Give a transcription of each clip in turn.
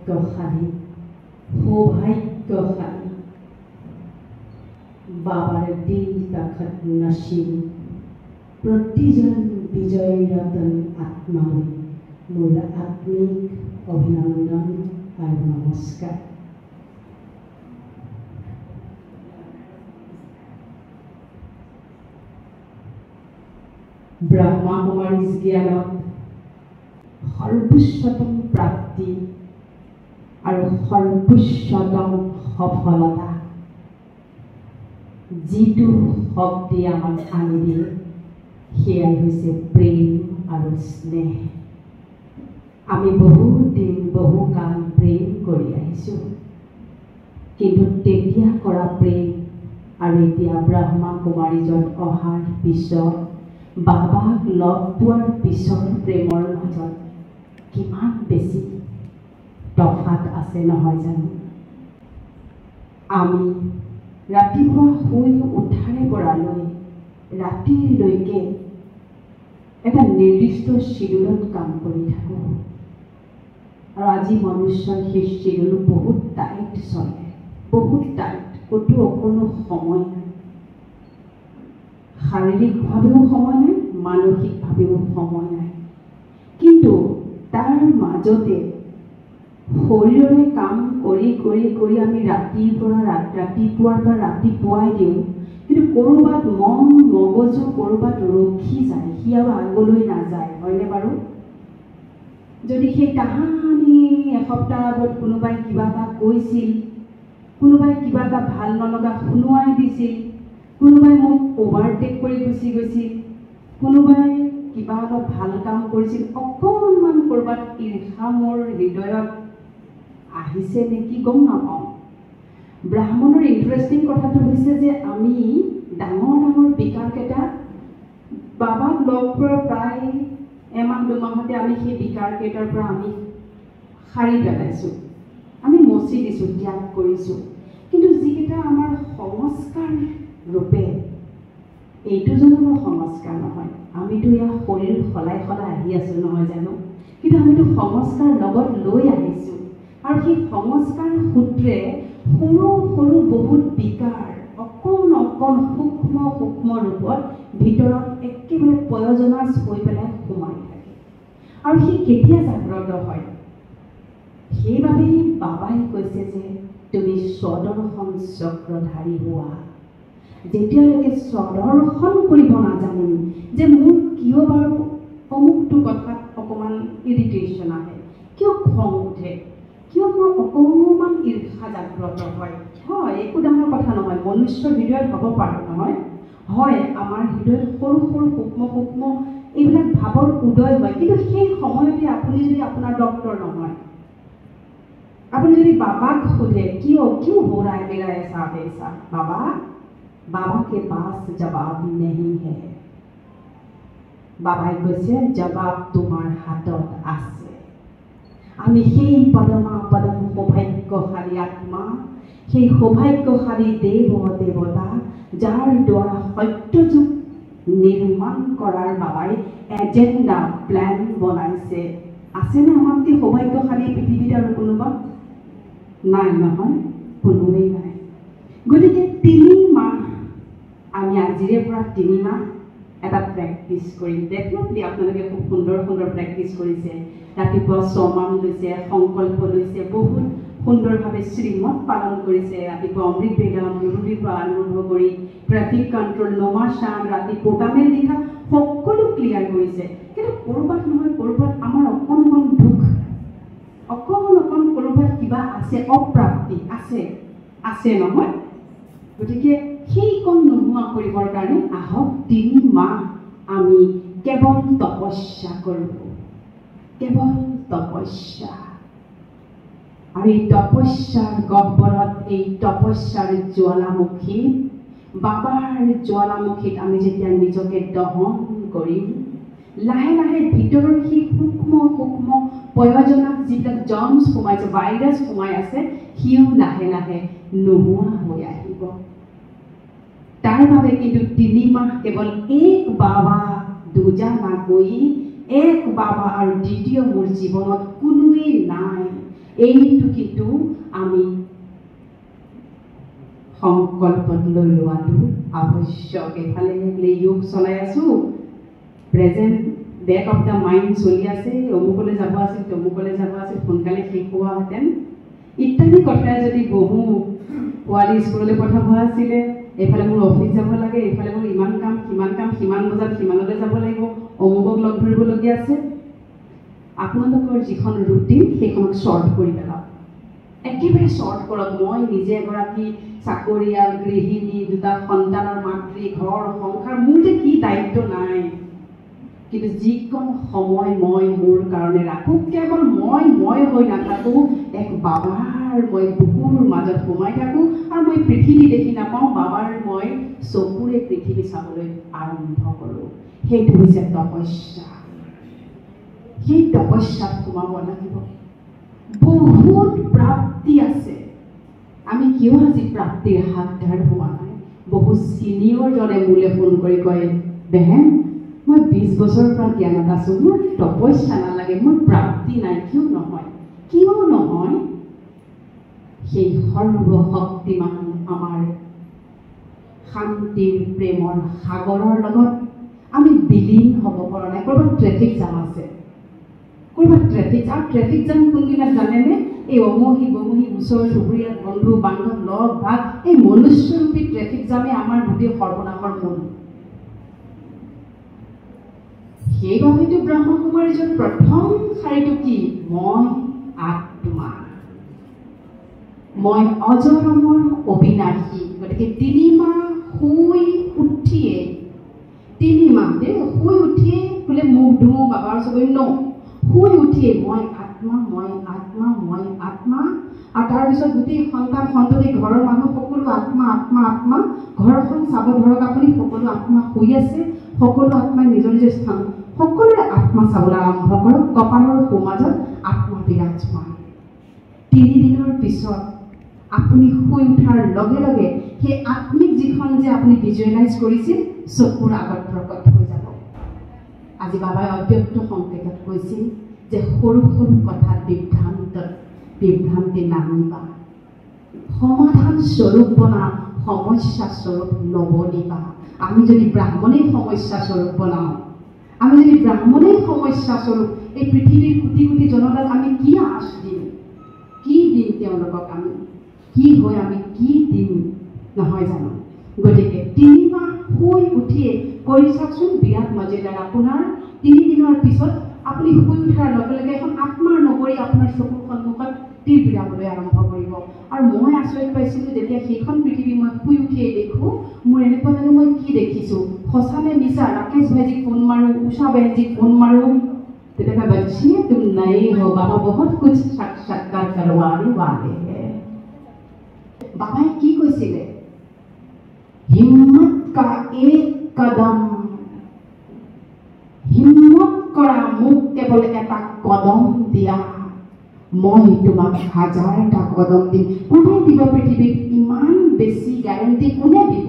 সৌভাগ্যশালী সৌভাগ্যশালী বাবাৰ দিল তখত নসীব প্ৰতিজন বিজয় ৰতন আত্মালৈ মোৰ আত্মিক অভিনন্দন আৰু নমস্কাৰ। ব্ৰহ্মা কুমাৰীজ জ্ঞানত সৰ্বোচ্চতম প্ৰাপ্তি আৰু সৰ্বোচ্চতম সফলতা যিটো শক্তি আমাক আনি দিয়ে সেয়াই হৈছে প্ৰেম আৰু স্নেহ। আমি বহুত দিন বহু কাল প্ৰেম কৰি আহিছোঁ, কিন্তু তেতিয়া কৰা প্ৰেম আৰু এতিয়া ব্ৰহ্মা কুমাৰীজন অহাৰ পিছত বাবাক লগ পোৱাৰ পিছৰ প্ৰেমৰ মাজত কিমান বেছি তফাত আছে নহয় জানো? আমি ৰাতিপুৱা শুই উঠাৰে পৰা লৈ ৰাতিলৈকে এটা নিৰ্দিষ্ট শিডিউলত কাম কৰি থাকোঁ, আৰু আজি মনুষ্যৰ সেই শিডিউল বহুত টাইট চলে, বহুত টাইট, ক'তো অকণো সময় নাই। শাৰীৰিকভাৱেও সময় নাই, মানসিকভাৱেও সময় নাই। কিন্তু তাৰ মাজতে শৰীৰৰে কাম কৰি কৰি কৰি আমি ৰাতিপুৱাৰ পৰা ৰাতিপুৱাই দিওঁ, কিন্তু ক'ৰবাত মন মগজু ক'ৰবাত ৰখি যায়, সি আৰু আগলৈ নাযায়, হয়নে বাৰু? যদি সেই তাহানি এসপ্তাহ আগত কোনোবাই কিবা এটা কৈছিল, কোনোবাই কিবা এটা ভাল নলগা শুনোৱাই দিছিল, কোনোবাই মোক অভাৰটেক কৰি গুচি গৈছিল, কোনোবাই কিবা এটা ভাল কাম কৰিছিল, অকণমান ক'ৰবাত ঈৰ্ষা মোৰ হৃদয়ত আহিছে নেকি গম নাপাওঁ। ব্ৰাহ্মণৰ ইণ্টাৰেষ্টিং কথাটো হৈছে যে আমি ডাঙৰ ডাঙৰ বিকাৰকেইটা বাবাক লগ পোৱাৰ প্ৰায় এমাহ দুমাহতে আমি সেই বিকাৰকেইটাৰ পৰা আমি সাৰি পেলাইছোঁ, আমি মচি দিছোঁ, ত্যাগ কৰিছোঁ। কিন্তু যিকেইটা আমাৰ সংস্কাৰ ৰূপে, এইটো জানো মোৰ সংস্কাৰ নহয়? আমিতো ইয়াৰ শৰীৰ সলাই সলাই আহি আছোঁ নহয় জানো? কিন্তু আমিতো সংস্কাৰ লগত লৈ আহিছোঁ, আৰু সেই সংস্কাৰ সূত্ৰে সৰু সৰু বহুত বিকাৰ অকণ অকণ সূক্ষ্ম সূক্ষ্ম ৰূপত ভিতৰত একেবাৰে পয়জনাছ হৈ পেলাই সোমাই থাকে। আৰু সি কেতিয়া জাগ্ৰত হয়? সেইবাবেই বাবাই কৈছে যে তুমি স্বদৰ্শন চক্ৰধাৰী হোৱা। যেতিয়ালৈকে স্বদৰ্শন কৰিব নাজানিম যে মোৰ কিয় বাৰু অমুকটো কথাত অকণমান ইৰিটেশ্যন আহে, কিয় খং উঠে, কিয় মোৰ অকণমান ঈৰ্ষা জাগ্ৰত হয়, হয় একো ডাঙৰ কথা নহয়, মনুষ্যৰ হৃদয়ত হ'ব পাৰে নহয়, হয় আমাৰ হৃদয়ত সৰু সৰু সূক্ষ্ম সূক্ষ্ম এইবিলাক ভাৱৰ উদয় হয়। কিন্তু সেই সময়তে আপুনি যদি আপোনাৰ ডক্টৰ নহয়, আপুনি যদি বাবাক সোধে কিয় কিয় हो रहा है मेरा ऐसा वैसा, बाबा के पास जवाब नहीं है। বাবাই কৈছে জবাব তোমাৰ হাতত আছে। আমি সেই পদমা পদম সৌভাগ্যশালী আত্মা, সেই সৌভাগ্যশালী দেৱ দেৱতা, যাৰ দ্বাৰা সত্যযুগ নিৰ্মাণ কৰাৰ বাবাই এজেণ্ডা প্লেন বনাইছে। আছেনে আমাতকৈ সৌভাগ্যশালী পৃথিৱীত আৰু কোনোবা? নাই নহয়, কোনোৱেই নাই। গতিকে 3 মাহ আমি আজিৰে পৰা 3 মাহ এটা প্ৰেক্টিছ কৰিম। ডেফিনেটলি আপোনালোকে খুব সুন্দৰ সুন্দৰ প্ৰেক্টিছ কৰিছে, ৰাতিপুৱা 6 মান লৈছে, সংকল্প লৈছে, বহুত সুন্দৰভাৱে শ্ৰীমত পালন কৰিছে। ৰাতিপুৱা অমৃত বেগম মুৰুলিৰ পৰা আৰম্ভ কৰি ট্ৰেফিক কণ্ট্ৰল, নমাশান, ৰাতি পোটামেল লিখা সকলো ক্লিয়াৰ কৰিছে। কিন্তু ক'ৰবাত নহয় ক'ৰবাত আমাৰ অকণ দুখ, অকণ ক'ৰবাত কিবা আছে, অপ্ৰাপ্তি আছে নহয়? গতিকে সেইকণ নোহোৱা কৰিবৰ কাৰণে আহক 3 মাহ আমি কেৱল তপস্যা কৰোঁ, কেৱল তপস্যা। আৰু এই তপস্যাৰ গহ্বৰত, এই তপস্যাৰ জ্বালামুখীত, বাবাৰ জ্বালামুখীত আমি যেতিয়া নিজকে দহন কৰিম, লাহে লাহে ভিতৰৰ সেই সূক্ষ্ম সূক্ষ্ম পয়জনাত যিবিলাক জৰ্মছ সোমাইছে, ভাইৰাছ সোমাই আছে, সিও লাহে লাহে নোহোৱা হৈ আহিব। তাৰ বাবে কিন্তু 3 মাহ কেৱল এক বাবা দুজা নাগৈ, এক বাবা আৰু দ্বিতীয় মোৰ জীৱনত কোনোৱেই নাই, এইটো কিন্তু আমি সংকল্পত লৈ লোৱাটো আৱশ্যক। এফালে যোগ চলাই আছোঁ, present back of the mind চলি আছে, অমুকলৈ যাব আছিল, তমুকলৈ যাব আছিল, সোনকালে শেষ হোৱাহেঁতেন ইত্যাদি কথাই যদি বহু পোৱালি স্কুললৈ পঠাব আছিলে, এইফালে মোৰ অফিচ যাব লাগে, এইফালে মোৰ ইমান কাম, সিমান বজাত সিমানলৈ যাব লাগিব, অমুকক লগ ধৰিবলগীয়া আছে। আপোনালোকৰ যিখন ৰুটিন সেইখনক শ্বৰ্ট কৰি পেলাওক, একেবাৰে শ্বৰ্ট কৰক। মই নিজে এগৰাকী চাকৰিয়াল, গৃহিণী, দুটা সন্তানৰ মাতৃ, ঘৰ সংসাৰ, মোৰ যে কি দায়িত্ব নাই, কিন্তু যিকণ সময় মই মোৰ কাৰণে ৰাখোঁ, কেৱল মই হৈ নাথাকোঁ, এক বাবাৰ মই বুকুৰ মাজত সোমাই থাকোঁ আৰু মই পৃথিৱী দেখি নাপাওঁ, বাবাৰ মই চকুৰে পৃথিৱী চাবলৈ আৰম্ভ কৰোঁ। সেইটো হৈছে তপস্যা। সেই তপস্যাত সোমাব লাগিব। বহুত প্ৰাপ্তি আছে। আমি কিয় আজি প্ৰাপ্তিৰ হাত ধাৰ হোৱা নাই? বহু ছিনিয়ৰজনে মোলৈ ফোন কৰি কয়, বেহেন মই 20 বছৰৰ পৰা জ্ঞানত আছোঁ, মোৰ তপস্যা নালাগে, মোৰ প্ৰাপ্তি নাই। কিয় নহয়? সেই সৰ্বশক্তিমান আমাৰ শান্তিৰ প্ৰেমৰ সাগৰৰ লগত আমি বিলীন হ'ব পৰা নাই। ক'ৰবাত ট্ৰেফিক জাম আছে, ক'ৰবাত ট্ৰেফিক জাম কোনবিলাক জানেনে? এই অমুহি বমুহি ওচৰ চুবুৰীয়া বন্ধু বান্ধৱ লগ ভাগ, এই মনুষ্যৰূপী ট্ৰেফিক জামে আমাৰ গোটেই সৰ্বনাশৰ মূল। সেইবাবেতো ব্ৰহ্মকুমাৰীজৰ প্ৰথম শাৰীটো কি? মই আত্মা, মই অজৰমৰ অবিনাশী। গতিকে 3 মাহ শুই উঠিয়ে, 3 মাহ শুই উঠিয়ে বোলে মুখ ধুওঁ, বাবাৰ চবই ন, শুই উঠিয়ে মই আত্মা, মই আত্মা, মই আত্মা। আৰু তাৰপিছত গোটেই সন্তান সন্ততি ঘৰৰ মানুহ সকলো আত্মা আত্মা আত্মা। ঘৰখন চাব ধৰক আপুনি, সকলো আত্মা শুই আছে, সকলো আত্মাই নিজৰ নিজৰ স্থান, সকলোৰে আত্মা চাবলৈ আৰম্ভ কৰক। কপালৰ সোঁমাজত আত্মা বিৰাজমান। 3 দিনৰ পিছত আপুনি শুই উঠাৰ লগে লগে সেই আত্মিক যিখন যে আপুনি ভিজুৱেলাইজ কৰিছিল, চকুৰ আগত প্ৰকট হৈ যাব। আজি বাবাই অব্যক্ত সংকেতত কৈছিল যে সৰু সৰু কথাত বিভ্ৰান্তি নানিবা, সমাধান স্বৰূপ বনা, সমস্যা স্বৰূপ নবনিবা। আমি যদি ব্ৰাহ্মণেই সমস্যা স্বৰূপ বনাওঁ, আমি যদি ব্ৰাহ্মণেই সমস্যা স্বৰূপ, এই পৃথিৱীৰ কোটি কোটি জনতাক আমি কি আশ দিম? কি দিম তেওঁলোকক? আমি কি হৈ আমি কি দিম? নহয় জানো? গতিকে 3 মাহ শুই উঠিয়ে কৰি চাওকচোন, বিৰাট মজেদাৰ। আপোনাৰ 3 দিনৰ পিছত আপুনি শুই উঠাৰ লগে লগে এখন আত্মাৰ নগৰী আপোনাৰ চকুৰ সন্মুখত তীৰ বিৰাবলৈ আৰম্ভ কৰিব। আৰু মই আচৰিত পাইছিলোঁ যেতিয়া সেইখন পৃথিৱী মই শুই উঠিয়ে দেখোঁ, মোৰ এনেকুৱা লাগে মই কি দেখিছোঁ, সঁচানে মিছা? ৰাকেশ ভাইজিক ফোন মাৰোঁ, উষা বেনজিক ফোন মাৰোঁ, তেতিয়া বচ্চি তুম নয়ে হো, বাবা বহুত কুছ সাক্ষাৎকাৰ কৰৱানে ৱালে হে। বাবাই কি কৈছিলে? হিম্মত কা এক কদম, হিম্মত কৰা, মোক কেৱল এটা কদম দিয়া, মই তোমাক 1000টা কদম দিম। কোনে দিব পৃথিৱীত ইমান বেছি গ্যাৰেণ্টি? কোনে দিব?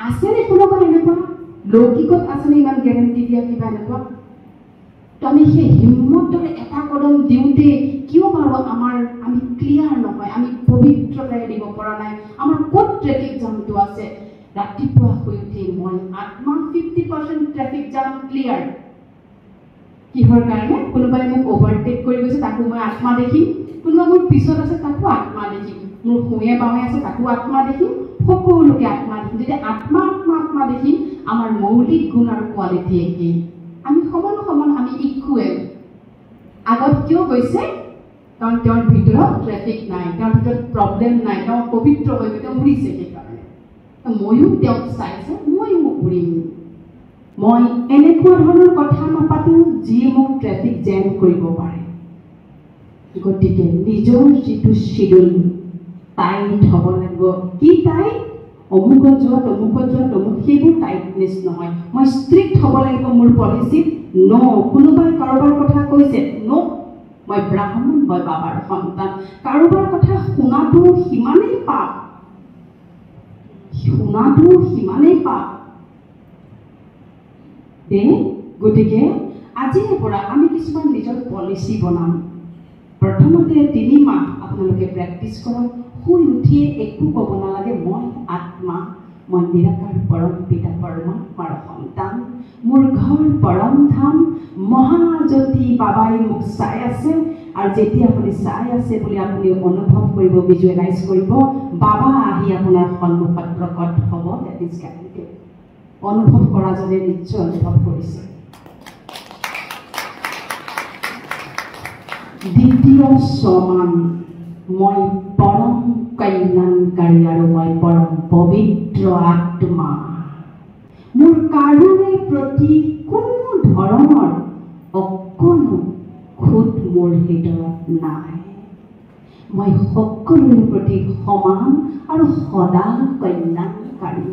আছেনে কোনোবা এনেকুৱা? লৌকিকত আছেনে ইমান গ্যাৰেণ্টি দিয়া কিবা এনেকুৱা? তো আমি সেই হিম্মতৰে এটা কদম দিওঁতে কিয় বাৰু আমি ক্লিয়াৰ নহয়, আমি পবিত্ৰতাৰে দিব পৰা নাই? আমাৰ ক'ত ট্ৰেফিক জামটো আছে? ৰাতিপুৱা শুই উঠি মই আত্মা, 50% ট্ৰেফিক জাম ক্লিয়াৰ। কিহৰ কাৰণে? কোনোবাই মোক অভাৰটেক কৰি গৈছে, তাকো মই আত্মা দেখিম। কোনোবা মোৰ পিছত আছে, তাকো আত্মা দেখিম। মোৰ সোঁৱে বামে আছে, তাকো আত্মা দেখিম। সকলোকে আত্মা দেখিম। যেতিয়া আত্মা দেখিম, আমাৰ মৌলিক গুণ আৰু কোৱালিটি একেই। আমি সমান, আমি ইকুৱেল। আগত কিয় গৈছে? কাৰণ তেওঁৰ ভিতৰত ট্ৰেফিক নাই, তেওঁৰ ভিতৰত প্ৰব্লেম নাই, তেওঁ পবিত্ৰ হৈ গৈ তেওঁ উৰিছে। সেইকাৰণে ময়ো তেওঁক চাইছে, ময়ো উৰিম। মই এনেকুৱা ধৰণৰ কথা নাপাতোঁ যি মোক ট্ৰেফিক জেম কৰিব পাৰে। গতিকে নিজৰ যিটো শিডিউল টাইট হ'ব লাগিব। কি টাইট? অমুকত যোৱা, তমুক, সেইবোৰ টাইটনেছ নহয়। মই ষ্ট্ৰিক্ট হ'ব লাগিব মোৰ পলিচিত। কোনোবাই কাৰোবাৰ কথা কৈছে, মই ব্ৰাহ্মণ, মই বাবাৰ সন্তান। কাৰোবাৰ কথা শুনাটো সিমানেই পাপ, গতিকে আজিৰে পৰা আমি কিছুমান নিজৰ পলিচি বনাম। প্ৰথমতে 3 মাহ আপোনালোকে প্ৰেক্টিছ কৰক। শুই উঠিয়ে একো ক'ব নালাগে, মই আত্মা, মই নিৰাকাৰ পৰম পিতা পৰমাত্মাৰ সন্তান, মোৰ ঘৰ পৰম ধাম, মহাজ্যোতি বাবাই মোক চাই আছে। আৰু যেতিয়া আপুনি চাই আছে বুলি আপুনি অনুভৱ কৰিব, ভিজুৱেলাইজ কৰিব, বাবা আহি আপোনাৰ সন্মুখত প্ৰকট হ'ব। That is guarantee. অনুভৱ কৰাজনে নিশ্চয় অনুভৱ কৰিছে। দ্বিতীয় সমান, মই পৰম কল্যাণকাৰী আৰু মই পৰম পবিত্ৰ আত্মা। মোৰ কাৰোৰে প্ৰতি কোনো ধৰণৰ অকণো খুঁত মোৰ হৃদয়ত নাই। মই সকলোৰে প্ৰতি সমান আৰু সদা কল্যাণকাৰী।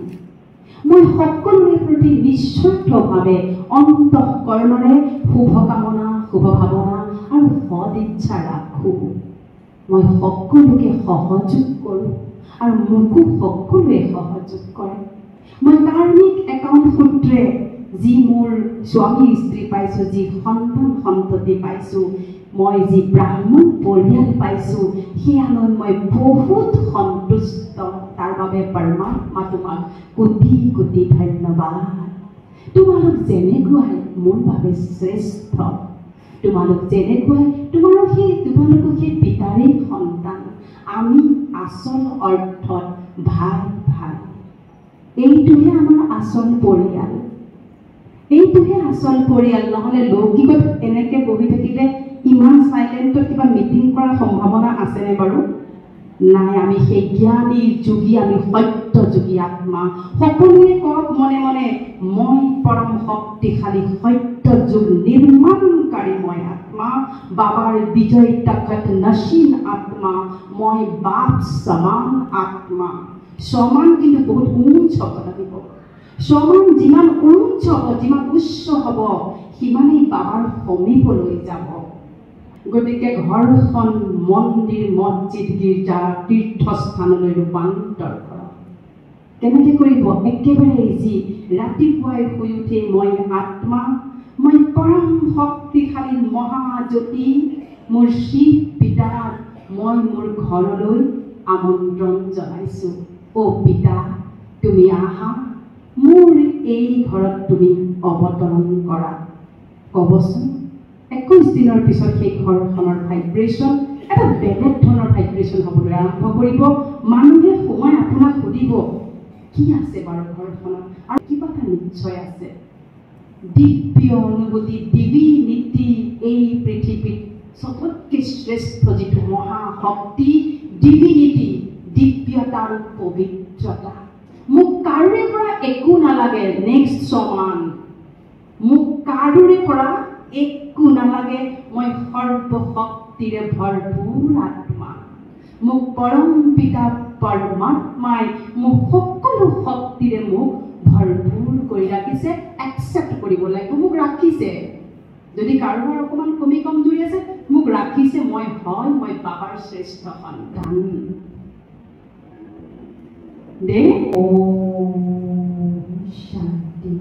মই সকলোৰে প্ৰতি নিস্বাৰ্থভাৱে অন্তঃকৰণৰে শুভকামনা, শুভভাৱনা আৰু সদিচ্ছা ৰাখোঁ। মই সকলোকে সহযোগ কৰোঁ আৰু মোকো সকলোৱে সহযোগ কৰে। মই কাৰ্মিক একাউণ্ট সূত্ৰে যি মোৰ স্বামী স্ত্ৰী পাইছোঁ, যি সন্তান সন্ততি পাইছোঁ, মই যি ব্ৰাহ্মণ পৰিয়াল পাইছোঁ, সেয়ালৈ মই বহুত সন্তুষ্ট। তাৰ বাবে পৰমাত্মা তোমাক কোটি কোটি ধন্যবাদ। তোমালোক যেনেকুৱাই মোৰ বাবে শ্ৰেষ্ঠ। তোমালোক যেনেকুৱাই তোমালোকো সেই পিতাৰে সন্তান। আমি আচল অৰ্থত ভাই ভাই। এইটোহে আমাৰ আচল পৰিয়াল। এইটোহে আচল পৰিয়াল। নহ'লে লৌকিকত এনেকৈ বহি থাকিলে ইমান চাইলেণ্টত কিবা মিটিং কৰাৰ সম্ভাৱনা আছেনে বাৰু? নাই। আমি সেই জ্ঞানী যোগী, আমি সত্য যোগী আত্মা। সকলোৱে কওক মনে মনে, মই পৰম শক্তিশালী সত্য যুগ নিৰ্মাণকাৰী মই আত্মা, বাবাৰ বিজয় তখত নসীন আত্মা, মই বাপ সমান আত্মা। সমান কিন্তু বহুত উচ্চ হ'ব লাগিব। সমান যিমান উচ্চ হ'ব, যিমান উচ্চ হ'ব, সিমানেই বাবাৰ সমীপলৈ যাব। গতিকে ঘৰখন মন্দিৰ, মছজিদ, গীৰ্জা, তীৰ্থস্থানলৈ ৰূপান্তৰ কৰক। কেনেকৈ কৰিব? একেবাৰে ইজি। ৰাতিপুৱাই শুই উঠি মই আত্মা, মই পৰম শক্তিশালী মহাজ্যোতি, মোৰ শিৱ পিতাক মই মোৰ ঘৰলৈ আমন্ত্ৰণ জনাইছোঁ। অ' পিতা, তুমি আহা, মোৰ এই ঘৰত তুমি অৱতৰণ কৰা। ক'বচোন, 21 দিনৰ পিছত সেই ঘৰখনৰ ভাইব্ৰেশ্যন এটা বেলেগ ধৰণৰ ভাইব্ৰেশ্যন হ'বলৈ আৰম্ভ কৰিব। মানুহে সোমাই আপোনাক সুধিব, কি আছে বাৰু ঘৰখনত? আৰু কিবা এটা নিশ্চয় আছে। দিব্য অনুভূতি, দিবী নীতি, এই পৃথিৱীত চবতকৈ শ্ৰেষ্ঠ যিটো মহাশক্তি, ডিভিনিটি, দিব্যতা আৰু পবিত্ৰতা। মোক কাৰোৰে পৰা একো নালাগে। নেক্সট সমান, মোক কাৰোৰে পৰা একো নালাগে। মই সৰ্বশক্তিৰে ভৰপূৰ আত্মা। মোক পৰম পিতা পৰমাত্মাই মোক সকলো শক্তিৰে মোক ভৰপূৰ কৰি ৰাখিছে। একচেপ্ট কৰিব লাগিব, মোক ৰাখিছে। যদি কাৰোবাৰ অকণমান কমজুৰি আছে, মোক ৰাখিছে। মই বাবাৰ শ্ৰেষ্ঠ সন্তান। দে ও শান্তি।